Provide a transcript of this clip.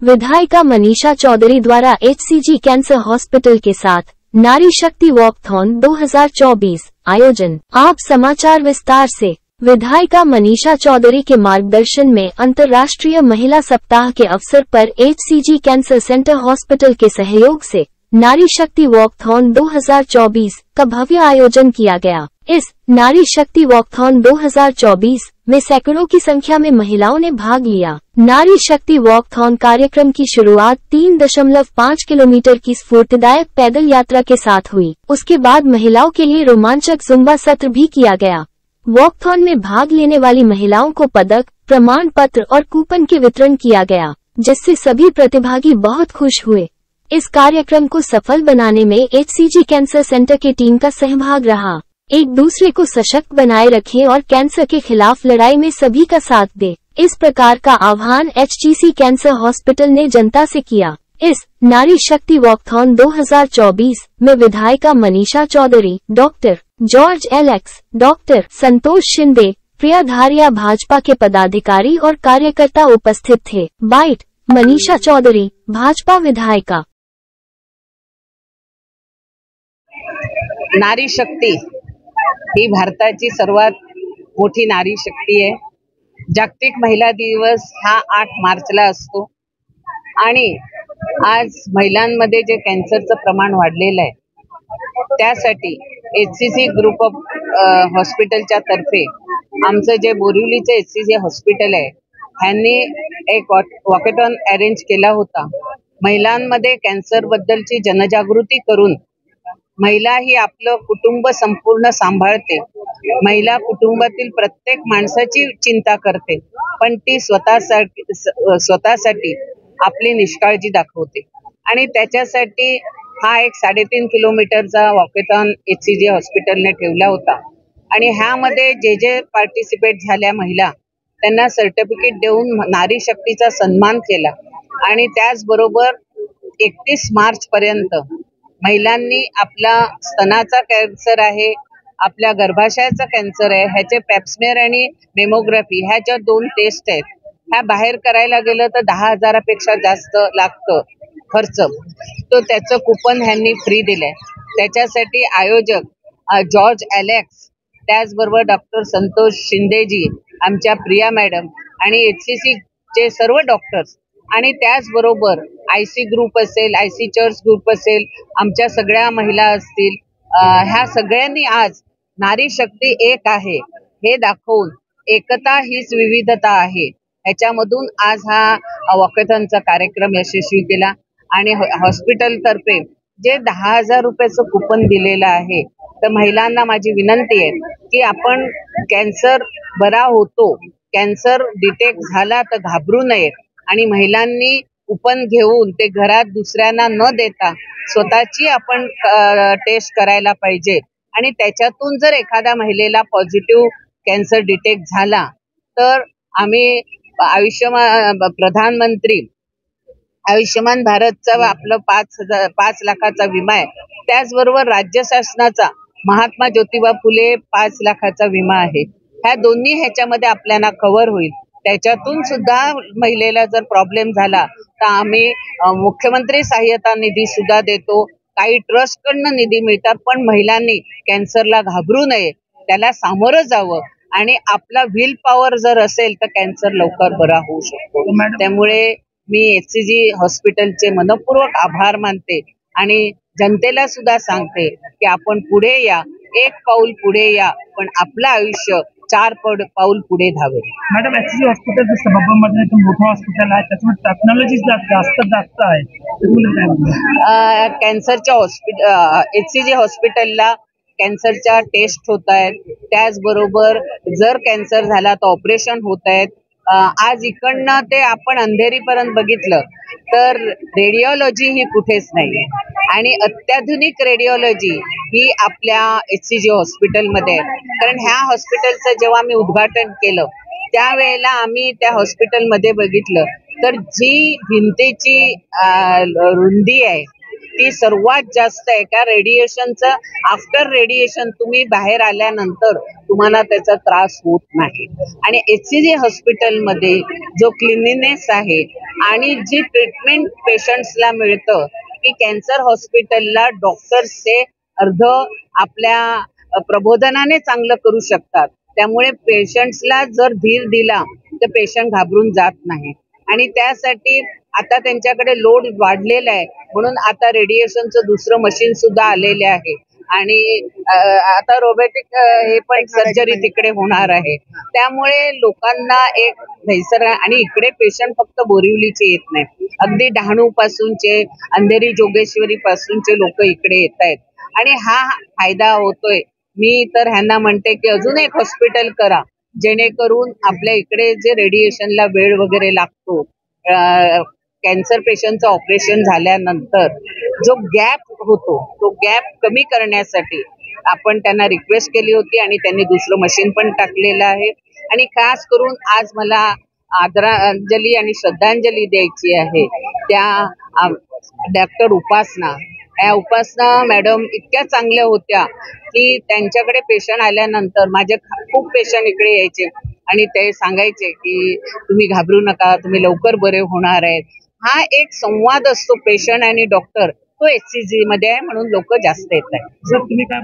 विधायिका मनीषा चौधरी द्वारा HCG cancer hospital के साथ नारी शक्ति वॉकथॉन 2024 आयोजन। आप समाचार विस्तार से। विधायिका मनीषा चौधरी के मार्गदर्शन में अंतर्राष्ट्रीय महिला सप्ताह के अवसर पर HCG कैंसर सेंटर हॉस्पिटल के सहयोग से नारी शक्ति वॉकथॉन 2024 का भव्य आयोजन किया गया। इस नारी शक्ति वॉकथॉन 2024 में सैकड़ों की संख्या में महिलाओं ने भाग लिया। नारी शक्ति वॉकथॉन कार्यक्रम की शुरुआत 3.5 किलोमीटर की स्फूर्तिदायक पैदल यात्रा के साथ हुई। उसके बाद महिलाओं के लिए रोमांचक जुम्बा सत्र भी किया गया। वॉकथॉन में भाग लेने वाली महिलाओं को पदक, प्रमाण पत्र और कूपन के वितरण किया गया, जिससे सभी प्रतिभागी बहुत खुश हुए। इस कार्यक्रम को सफल बनाने में HCG कैंसर सेंटर की टीम का सहभाग रहा। एक दूसरे को सशक्त बनाए रखें और कैंसर के खिलाफ लड़ाई में सभी का साथ दे। इस प्रकार का आह्वान HCG कैंसर हॉस्पिटल ने जनता से किया। इस नारी शक्ति वॉकथॉन 2024 में विधायिका Manisha Chaudhari, doctor George Alex, doctor Santosh Shinde, Priya Dharia Bhajpa के पदाधिकारी और कार्यकर्ता उपस्थित थे। बाइट मनीषा चौधरी, भाजपा विधायिका। नारी शक्ती ही भारताची सर्वात मोठी नारी शक्ती आहे। जागतिक महिला दिवस हा 8 मार्चला असतो आणि आज महिलांमध्ये जे कॅन्सरचं प्रमाण वाढलेलं आहे त्यासाठी HCG ग्रुप ऑफ हॉस्पिटलच्या तर्फे आमचं जे बोरिवलीचे HCG हॉस्पिटल आहे ह्यांनी एक वॉकेथॉन अरेंज केला होता। महिलांमध्ये कॅन्सर बद्दलची जनजागृती करून महिला ही आपलं कुटुंब संपूर्ण सांभाळते। महिला कुटुंबातील प्रत्येक माणसाची चिंता करते, पण ती स्वतःसाठी आपली निष्काळजी दाखवते आणि त्याच्यासाठी हा एक 3.5 किलोमीटरचा वॉकेथॉन HCG हॉस्पिटलने ठेवला होता आणि ह्यामध्ये जे पार्टिसिपेट झाल्या महिला त्यांना सर्टिफिकेट देऊन नारी शक्तीचा सन्मान केला आणि त्याचबरोबर 31 मार्च पर्यंत महिलांनी आपला स्तनाचा कॅन्सर आहे, आपल्या गर्भाशयाचा कॅन्सर आहे, ह्याचे पॅप्समेअर आणि मेमोग्राफी ह्या ज्या 2 टेस्ट आहेत ह्या बाहेर करायला गेलं तर 10,000 पेक्षा जास्त लागतं खर्च। तो त्याचं कूपन ह्यांनी फ्री दिलंय। त्याच्यासाठी आयोजक जॉर्ज एलेक्स, त्याचबरोबर डॉक्टर संतोष शिंदेजी, आमच्या प्रिया मॅडम आणि HCG चे सर्व डॉक्टर्स आणि त्याचबरोबर IC ग्रुप असेल, IC चर्च ग्रुप असेल, आमच्या सगळ्या महिला असतील, ह्या सगळ्यांनी आज नारी शक्ती एक आहे हे दाखवून एकता हीच विविधता आहे ह्याच्यामधून आज हा वॉकेथॉनचा कार्यक्रम यशस्वी केला आणि हॉस्पिटल तर्फे जे 10,000 रुपयाचं कूपन दिलेलं आहे तर महिलांना माझी विनंती आहे की आपण कॅन्सर बरा होतो, कॅन्सर डिटेक्ट झाला तर घाबरू नये आणि महिलांनी कूपन घेऊन ते घरात दुसऱ्यांना न देता स्वतःची आपण टेस्ट करायला पाहिजे आणि त्याच्यातून जर एखाद्या महिलेला पॉझिटिव्ह कॅन्सर डिटेक्ट झाला तर आम्ही प्रधानमंत्री आयुष्यमान भारतचा आपलं 5 लाखाचा विमा आहे, त्याचबरोबर राज्य शासनाचा महात्मा ज्योतिबा फुले 5 लाखाचा विमा आहे। ह्या दोन्ही ह्याच्यामध्ये आपल्याला कव्हर होईल। त्याच्यातून सुद्धा महिलेला जर प्रॉब्लेम झाला तर आम्ही मुख्यमंत्री सहाय्यता निधी सुद्धा देतो, काही ट्रस्ट कडनं निधी मिळतात, पण महिलांनी कॅन्सरला घाबरू नये, त्याला सामोरं जावं आणि आपला व्हील पॉवर जर असेल तर कॅन्सर लवकर बरा होऊ शकतो। त्यामुळे मी HCG हॉस्पिटलचे मनपूर्वक आभार मानते आणि जनतेला सुद्धा सांगते की आपण पुढे या, 1 पाऊल पुढे या, पण आपलं आयुष्य 4 पाऊल पुढे धावे। मॅडम HCG हॉस्पिटल सभामध्ये मोठं हॉस्पिटल आहे, त्याच्यामध्ये टेक्नॉलॉजी जास्त आहे, कॅन्सरच्या HCG हॉस्पिटलला कॅन्सरच्या टेस्ट होत आहेत, त्याचबरोबर जर कॅन्सर झाला तर ऑपरेशन होत आहेत। आज इकडनं ते आपण अंधेरीपर्यंत बघितलं तर रेडिओलॉजी ही कुठेच नाहीये आणि अत्याधुनिक रेडिओलॉजी ही आपल्या HCG हॉस्पिटलमध्ये आहे। कारण ह्या हॉस्पिटलचं जेव्हा मी उद्घाटन केलं त्यावेळेला आम्ही त्या हॉस्पिटलमध्ये बघितलं तर जी भिंतीची रुंदी आहे ती सर्वात जास्त आहे का रेडिएशनचं। आफ्टर रेडिएशन तुम्ही बाहेर आल्यानंतर तुम्हाला त्याचा त्रास होत नाही आणि HCG हॉस्पिटलमध्ये जो क्लिनिनेस आहे आणि जी ट्रीटमेंट पेशंट्सला मिळतं की कॅन्सर हॉस्पिटलला डॉक्टर्स ते अर्ध आपल्या प्रबोधनाने चांगलं करू शकतात. त्यामुळे पेशंट्सला जर धीर दिला तर पेशंट घाबरून जात नाही. आणि त्यासाठी आता त्यांच्याकडे लोड वाढलेला आहे, म्हणून आता रेडिएशनचं दुसरं मशीन सुद्धा आलेले आहे. आणि आता रोबोटिक हे पण सर्जरी तिकडे होणार आहे. त्यामुळे लोकांना एक नैसर्ग, आणि इकडे पेशंट फक्त बोरिवलीचे येत नाही, अगदी डहाणू पासूनचे, अंधेरी जोगेश्वरी पासूनचे लोक इकडे येत आहेत. आणि हा फायदा होतोय. मी तर ह्यांना म्हणते की अजून एक हॉस्पिटल करा, जेणेकरून आपल्या इकडे जे रेडिएशनला वेळ वगैरे लागतो, कॅन्सर पेशंटचं ऑपरेशन झाल्यानंतर जो गॅप होतो तो गॅप कमी करण्यासाठी आपण त्यांना रिक्वेस्ट केली होती आणि त्यांनी दुसरं मशीन पण टाकलेलं आहे. आणि खास करून आज मला आदरांजली आणि श्रद्धांजली द्यायची आहे त्या डॉक्टर उपासना मॅडम इतक्या चांगल्या होत्या की त्यांच्याकडे पेशंट आल्यानंतर माझे खूप पेशंट इकडे यायचे आणि ते सांगायचे की तुम्ही घाबरू नका, तुम्ही लवकर बरे होणार आहेत. हा एक संवाद असतो पेशंट आणि डॉक्टर, तो HCG मध्ये आहे, म्हणून लोक जास्त येत आहेत. सर तुम्ही काय